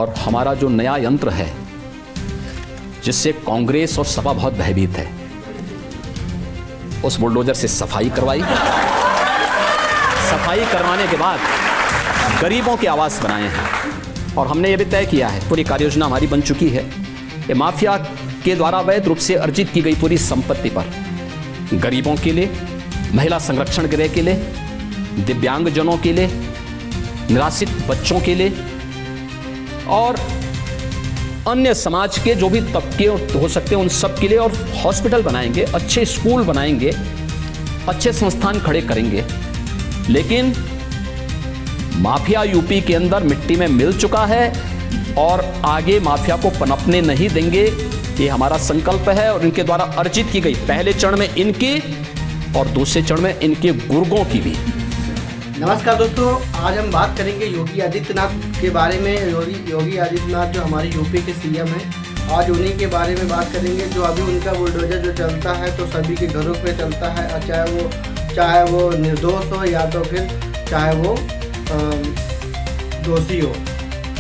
और हमारा जो नया यंत्र है जिससे कांग्रेस और सपा बहुत भयभीत है, उस बुलडोजर से सफाई करवाई। सफाई करवाने के बाद गरीबों के आवास बनाए हैं और हमने ये भी तय किया है, पूरी कार्य योजना हमारी बन चुकी है कि माफिया के द्वारा अवैध रूप से अर्जित की गई पूरी संपत्ति पर गरीबों के लिए, महिला संरक्षण गृह के लिए, दिव्यांगजनों के लिए, निराश्रित बच्चों के लिए और अन्य समाज के जो भी तबके हो सकते हैं उन सब के लिए, और हॉस्पिटल बनाएंगे, अच्छे स्कूल बनाएंगे, अच्छे संस्थान खड़े करेंगे। लेकिन माफिया यूपी के अंदर मिट्टी में मिल चुका है और आगे माफिया को पनपने नहीं देंगे, ये हमारा संकल्प है। और इनके द्वारा अर्जित की गई पहले चरण में इनकी और दूसरे चरण में इनके गुर्गों की भी। नमस्कार दोस्तों, आज हम बात करेंगे योगी आदित्यनाथ के बारे में। योगी आदित्यनाथ जो हमारे यूपी के सीएम हैं, आज उन्हीं के बारे में बात करेंगे। जो अभी उनका बुलडोजर जो चलता है तो सभी के घरों पे चलता है, चाहे वो निर्दोष हो या तो फिर चाहे वो दोषी हो।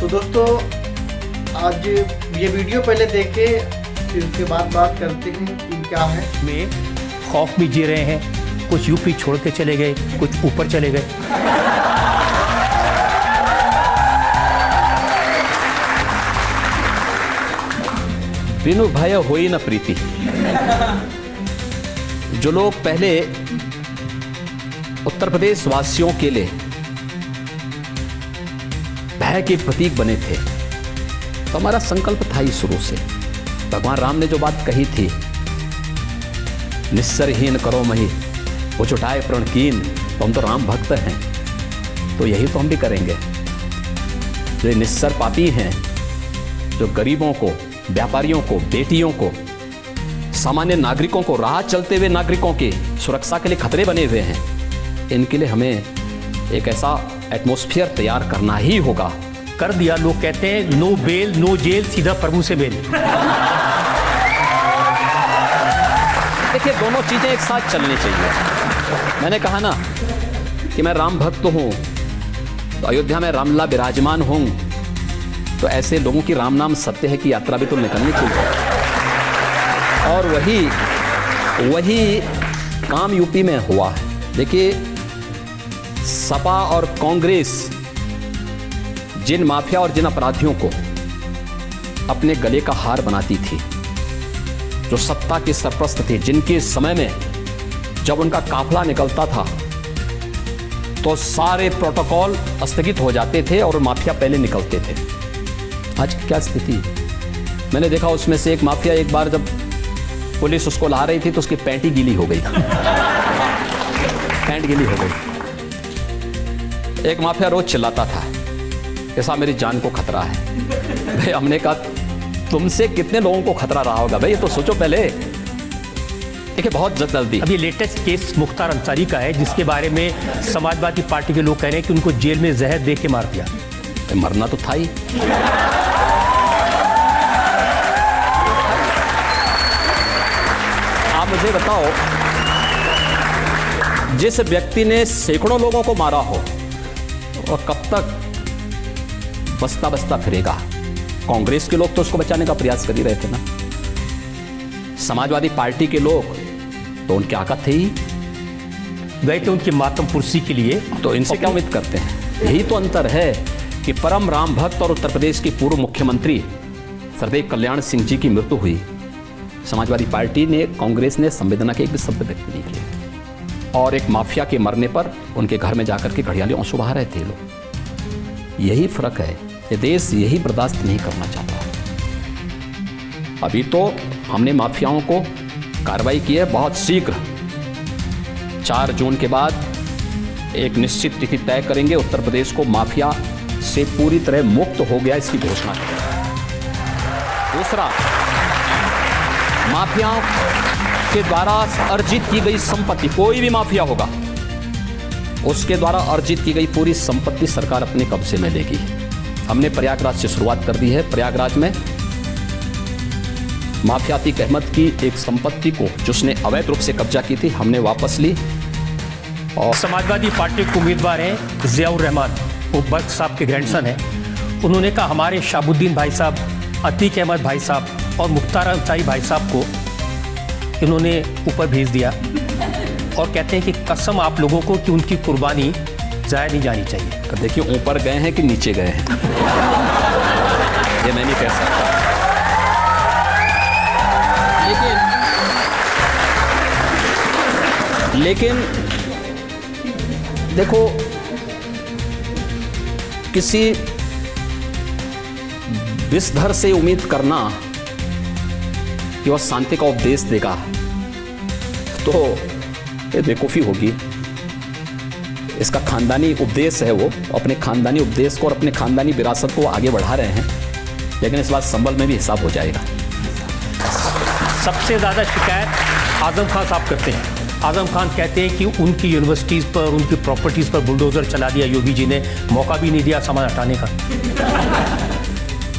तो दोस्तों आज ये वीडियो पहले देखें, फिर उसके बाद बात करते हैं कि क्या है। में खौफ में जी रहे हैं, कुछ यूपी छोड़ के चले गए, कुछ ऊपर चले गए। बिनु भय होई न प्रीति। जो लोग पहले उत्तर प्रदेश वासियों के लिए भय के प्रतीक बने थे, तो हमारा संकल्प था ही शुरू से। भगवान राम ने जो बात कही थी, निस्सरहीन करो मही वो छुटाए प्रण कीन, तो हम तो राम भक्त हैं, तो यही तो हम भी करेंगे। जो निस्सर पापी हैं, जो गरीबों को, व्यापारियों को, बेटियों को, सामान्य नागरिकों को, राह चलते हुए नागरिकों की सुरक्षा के लिए खतरे बने हुए हैं, इनके लिए हमें एक ऐसा एटमॉस्फेयर तैयार करना ही होगा। कर दिया। लोग कहते हैं नो बेल नो जेल, सीधा प्रभु से बेल। देखिए, दोनों चीजें एक साथ चलनी चाहिए। मैंने कहा ना कि मैं राम भक्त हूं, तो अयोध्या में रामलला विराजमान हूं, तो ऐसे लोगों की राम नाम सत्य है कि यात्रा भी तो निकलनी चाहिए। और वही काम यूपी में हुआ है। देखिए, सपा और कांग्रेस जिन माफिया और जिन अपराधियों को अपने गले का हार बनाती थी, जो सत्ता के सरप्रस्त थे, जिनके समय में जब उनका काफिला निकलता था तो सारे प्रोटोकॉल स्थगित हो जाते थे और माफिया पहले निकलते थे। आज क्या स्थिति? मैंने देखा उसमें से एक माफिया, एक बार जब पुलिस उसको ला रही थी तो उसकी पैंट ही गीली हो गई। पैंट गीली हो गई। एक माफिया रोज चिल्लाता था कि साहब मेरी जान को खतरा है। भाई हमने कहा तुमसे कितने लोगों को खतरा रहा होगा भाई, ये तो सोचो पहले। देखिए, बहुत जल्दी अभी लेटेस्ट केस मुख्तार अंसारी का है, जिसके बारे में समाजवादी पार्टी के लोग कह रहे हैं कि उनको जेल में जहर दे के मार दिया। मरना तो था ही। आप मुझे बताओ, जिस व्यक्ति ने सैकड़ों लोगों को मारा हो और कब तक बसता बसता फिरेगा? कांग्रेस के लोग तो उसको बचाने का प्रयास कर ही रहे थे ना। समाजवादी पार्टी के लोग तो उनके आका थे ही, गए थे उनकी मातम पुरसी के लिए। तो इनसे क्या उम्मीद करते हैं? यही तो अंतर है कि परम राम भक्त और उत्तर प्रदेश के पूर्व मुख्यमंत्री सरदेव कल्याण सिंह जी की मृत्यु हुई, समाजवादी पार्टी ने, कांग्रेस ने संवेदना के एक भी शब्द व्यक्त नहीं किए, और एक माफिया के मरने पर उनके घर में जाकर के घड़ियाली आंसू बहा रहे थे लोग। यही फर्क है। ये देश यही बर्दाश्त नहीं करना चाहता। अभी तो हमने माफियाओं को कार्रवाई की है, बहुत शीघ्र 4 जून के बाद एक निश्चित तिथि तय करेंगे, उत्तर प्रदेश को माफिया से पूरी तरह मुक्त हो गया इसकी घोषणा करेंगे। दूसरा, माफियाओं के द्वारा अर्जित की गई संपत्ति, कोई भी माफिया होगा उसके द्वारा अर्जित की गई पूरी संपत्ति सरकार अपने कब्जे में लेगी। हमने प्रयागराज से शुरुआत कर दी है। प्रयागराज में माफिया अतीक अहमद की एक संपत्ति को, जिसने अवैध रूप से कब्जा की थी, हमने वापस ली। और समाजवादी पार्टी के उम्मीदवार हैं जियाउर रहमान, वो बर्क साहब के ग्रैंडसन हैं। उन्होंने कहा हमारे शाहबुद्दीन भाई साहब, अतीक अहमद भाई साहब और मुख्तार अंसारी भाई साहब को इन्होंने ऊपर भेज दिया और कहते हैं कि कसम आप लोगों को कि उनकी कुर्बानी ज़ाया नहीं जानी चाहिए। अब देखिए ऊपर गए हैं कि नीचे गए हैं ये मैं नहीं कह सकता, लेकिन देखो किसी विषधर से उम्मीद करना कि वह शांति का उपदेश देगा तो ये बेवकूफ़ी होगी। इसका खानदानी उपदेश है, वो अपने खानदानी उपदेश को और अपने खानदानी विरासत को आगे बढ़ा रहे हैं, लेकिन इस बार संभल में भी हिसाब हो जाएगा। सबसे ज़्यादा शिकायत आज़म खान साहब करते हैं। आज़म खान कहते हैं कि उनकी यूनिवर्सिटीज़ पर, उनकी प्रॉपर्टीज़ पर बुलडोज़र चला दिया योगी जी ने, मौका भी नहीं दिया सामान हटाने का।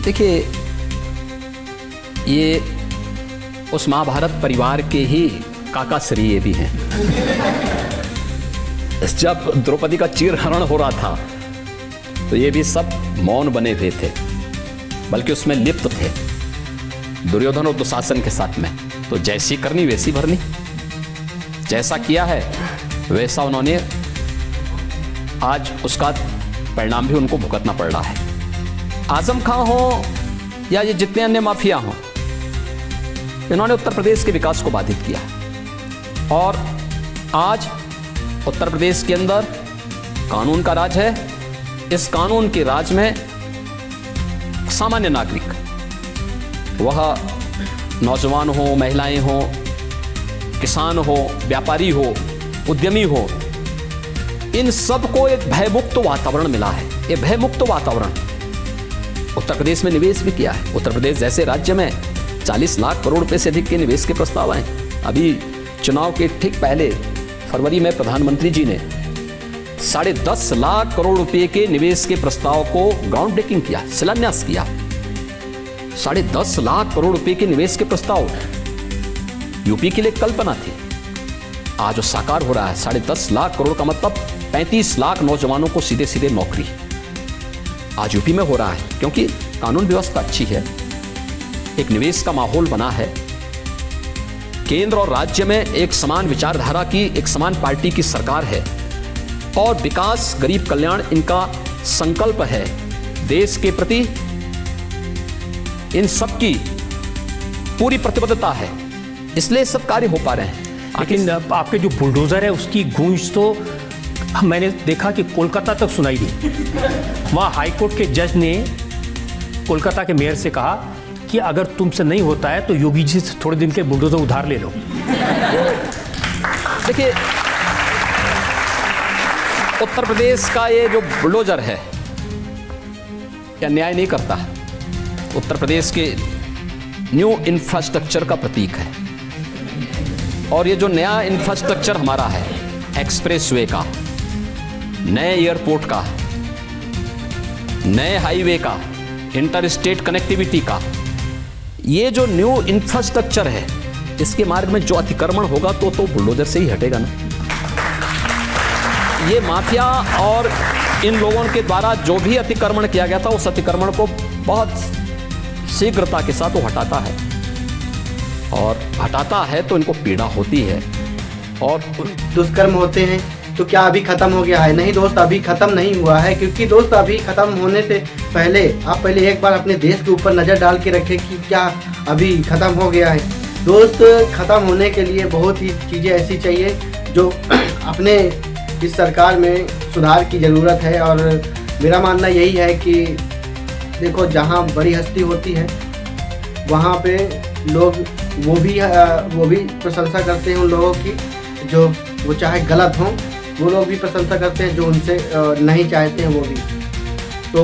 देखिए ये उस महाभारत परिवार के ही काका श्री ये भी हैं। जब द्रौपदी का चीरहरण हो रहा था तो ये भी सब मौन बने हुए थे, बल्कि उसमें लिप्त थे दुर्योधन और दुशासन के साथ में। तो जैसी करनी वैसी भरनी, जैसा किया है वैसा उन्होंने आज उसका परिणाम भी उनको भुगतना पड़ रहा है। आजम खां हो या ये जितने अन्य माफिया हों, इन्होंने उत्तर प्रदेश के विकास को बाधित किया और आज उत्तर प्रदेश के अंदर कानून का राज है। इस कानून के राज में सामान्य नागरिक, वह नौजवान हो, महिलाएं हो, किसान हो, व्यापारी हो, उद्यमी हो, इन सबको एक भयमुक्त वातावरण मिला है। ये भयमुक्त वातावरण उत्तर प्रदेश में निवेश भी किया है। उत्तर प्रदेश जैसे राज्य में 40 लाख करोड़ रुपए से अधिक के निवेश के प्रस्ताव आए। अभी चुनाव के ठीक पहले फरवरी में प्रधानमंत्री जी ने 10.5 लाख करोड़ रुपए के निवेश के प्रस्ताव को ग्राउंड ब्रेकिंग किया, शिलान्यास किया। 10.5 लाख करोड़ रुपए के निवेश के प्रस्ताव यूपी के लिए कल्पना थी, आज वो साकार हो रहा है। 10.5 लाख करोड़ का मतलब 35 लाख नौजवानों को सीधे सीधे नौकरी आज यूपी में हो रहा है, क्योंकि कानून व्यवस्था अच्छी है, एक निवेश का माहौल बना है। केंद्र और राज्य में एक समान विचारधारा की, एक समान पार्टी की सरकार है और विकास, गरीब कल्याण इनका संकल्प है। देश के प्रति इन सब की पूरी प्रतिबद्धता है, इसलिए सब कार्य हो पा रहे हैं। लेकिन आपके जो बुलडोज़र है उसकी गूंज तो मैंने देखा कि कोलकाता तक सुनाई दी। वहाँ हाईकोर्ट के जज ने कोलकाता के मेयर से कहा कि अगर तुमसे नहीं होता है तो योगी जी से थोड़े दिन के बुलडोज़र उधार ले लो। देखिए उत्तर प्रदेश का ये जो बुलडोजर है क्या न्याय नहीं करता? उत्तर प्रदेश के न्यू इंफ्रास्ट्रक्चर का प्रतीक है और ये जो नया इंफ्रास्ट्रक्चर हमारा है, एक्सप्रेसवे का, नए एयरपोर्ट का, नए हाईवे का, इंटर स्टेट कनेक्टिविटी का, ये जो न्यू इंफ्रास्ट्रक्चर है, इसके मार्ग में जो अतिक्रमण होगा तो बुलडोजर से ही हटेगा ना। ये माफिया और इन लोगों के द्वारा जो भी अतिक्रमण किया गया था, उस अतिक्रमण को बहुत शीघ्रता के साथ वो हटाता है और हटाता है तो इनको पीड़ा होती है। और दुष्कर्म होते हैं तो क्या अभी खत्म हो गया है? नहीं दोस्त, अभी खत्म नहीं हुआ है, क्योंकि दोस्त अभी खत्म होने से पहले आप पहले एक बार अपने देश के ऊपर नज़र डाल के रखें कि क्या अभी खत्म हो गया है। दोस्त खत्म होने के लिए बहुत ही चीज़ें ऐसी चाहिए जो अपने इस सरकार में सुधार की ज़रूरत है। और मेरा मानना यही है कि देखो, जहाँ बड़ी हस्ती होती है वहाँ पे लोग वो भी प्रशंसा करते हैं उन लोगों की जो वो चाहे गलत हों, वो लोग भी प्रशंसा करते हैं जो उनसे नहीं चाहते हैं वो भी। तो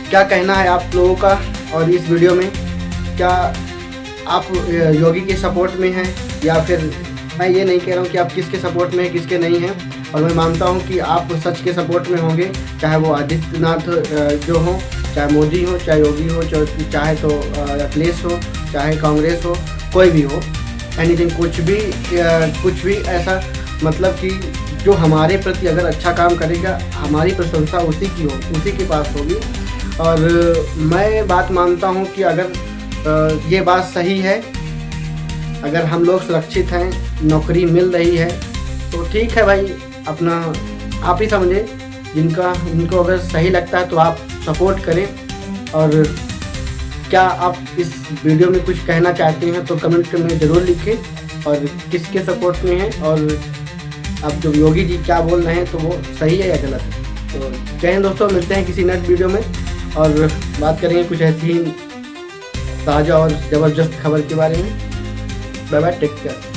क्या कहना है आप लोगों का? और इस वीडियो में क्या आप योगी के सपोर्ट में हैं या फिर, मैं ये नहीं कह रहा हूँ कि आप किसके सपोर्ट में हैं किसके नहीं हैं, और मैं मानता हूँ कि आप सच के सपोर्ट में होंगे, चाहे वो आदित्यनाथ जो हो, चाहे मोदी हो, चाहे योगी हो, चाहे तो अखिलेश हो, चाहे कांग्रेस हो, कोई भी हो, एनीथिंग, कुछ भी ऐसा मतलब कि जो हमारे प्रति अगर अच्छा काम करेगा, हमारी प्रशंसा उसी की हो, उसी के पास होगी। और मैं बात मानता हूँ कि अगर ये बात सही है, अगर हम लोग सुरक्षित हैं, नौकरी मिल रही है तो ठीक है भाई, अपना आप ही समझे। जिनको अगर सही लगता है तो आप सपोर्ट करें। और क्या आप इस वीडियो में कुछ कहना चाहते हैं तो कमेंट में ज़रूर लिखें, और किसके सपोर्ट में है, और अब जो योगी जी क्या बोल रहे हैं तो वो सही है या गलत है। तो जय हिंद दोस्तों, मिलते हैं किसी नेक्स्ट वीडियो में और बात करेंगे कुछ ऐसी ही ताज़ा और ज़बरदस्त खबर के बारे में। Bye bye, take care.